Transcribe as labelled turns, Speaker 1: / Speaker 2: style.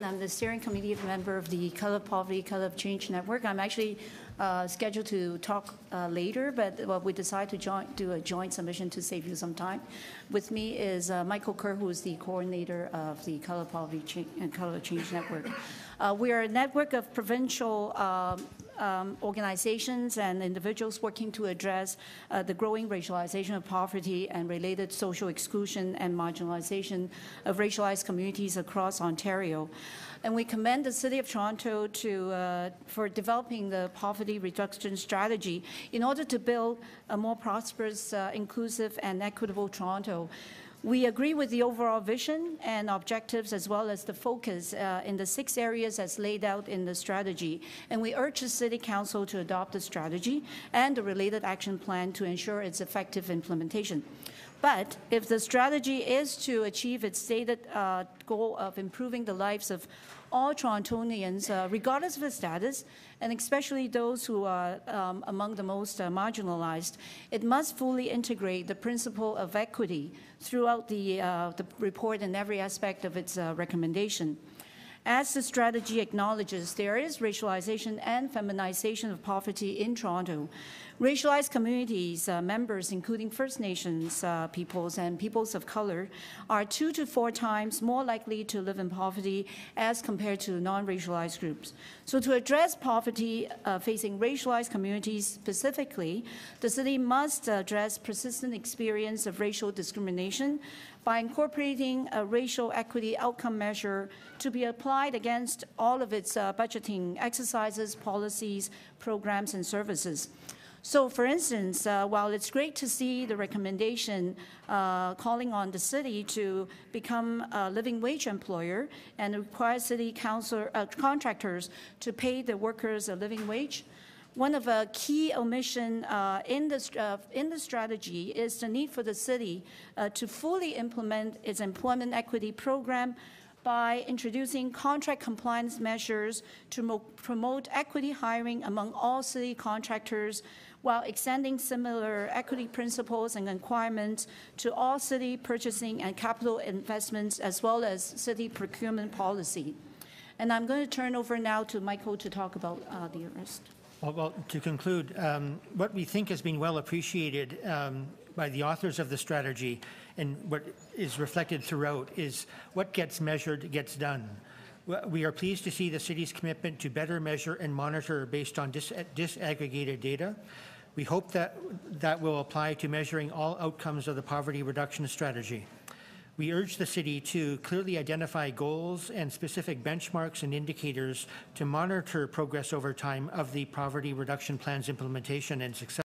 Speaker 1: I'm the steering committee member of the Color Poverty, Color Change Network. I'm actually scheduled to talk later, but we decided to do a joint submission to save you some time. With me is Michael Kerr, who is the coordinator of the Color Poverty and Color Change Network. We are a network of provincial organizations and individuals working to address the growing racialization of poverty and related social exclusion and marginalization of racialized communities across Ontario. And we commend the City of Toronto for developing the poverty reduction strategy in order to build a more prosperous, inclusive, and equitable Toronto. We agree with the overall vision and objectives as well as the focus in the 6 areas as laid out in the strategy. And we urge the City Council to adopt the strategy and the related action plan to ensure its effective implementation. But if the strategy is to achieve its stated goal of improving the lives of all Torontonians, regardless of their status, and especially those who are among the most marginalized, it must fully integrate the principle of equity throughout the report and every aspect of its recommendation. As the strategy acknowledges, there is racialization and feminization of poverty in Toronto. Racialized communities, members including First Nations peoples and peoples of color, are 2 to 4 times more likely to live in poverty as compared to non-racialized groups. So to address poverty facing racialized communities specifically, the city must address persistent experience of racial discrimination by incorporating a racial equity outcome measure to be applied against all of its budgeting exercises, policies, programs, and services. So, for instance, while it's great to see the recommendation calling on the city to become a living wage employer and require city contractors to pay the workers a living wage, one of the key omissions in the strategy is the need for the city to fully implement its employment equity program by introducing contract compliance measures to promote equity hiring among all city contractors while extending similar equity principles and requirements to all city purchasing and capital investments as well as city procurement policy. And I'm going to turn over now to Michael to talk about the rest.
Speaker 2: Well, to conclude, what we think has been well appreciated by the authors of the strategy and what is reflected throughout is what gets measured gets done. We are pleased to see the city's commitment to better measure and monitor based on disaggregated data. We hope that will apply to measuring all outcomes of the poverty reduction strategy. We urge the city to clearly identify goals and specific benchmarks and indicators to monitor progress over time of the poverty reduction plan's implementation and success.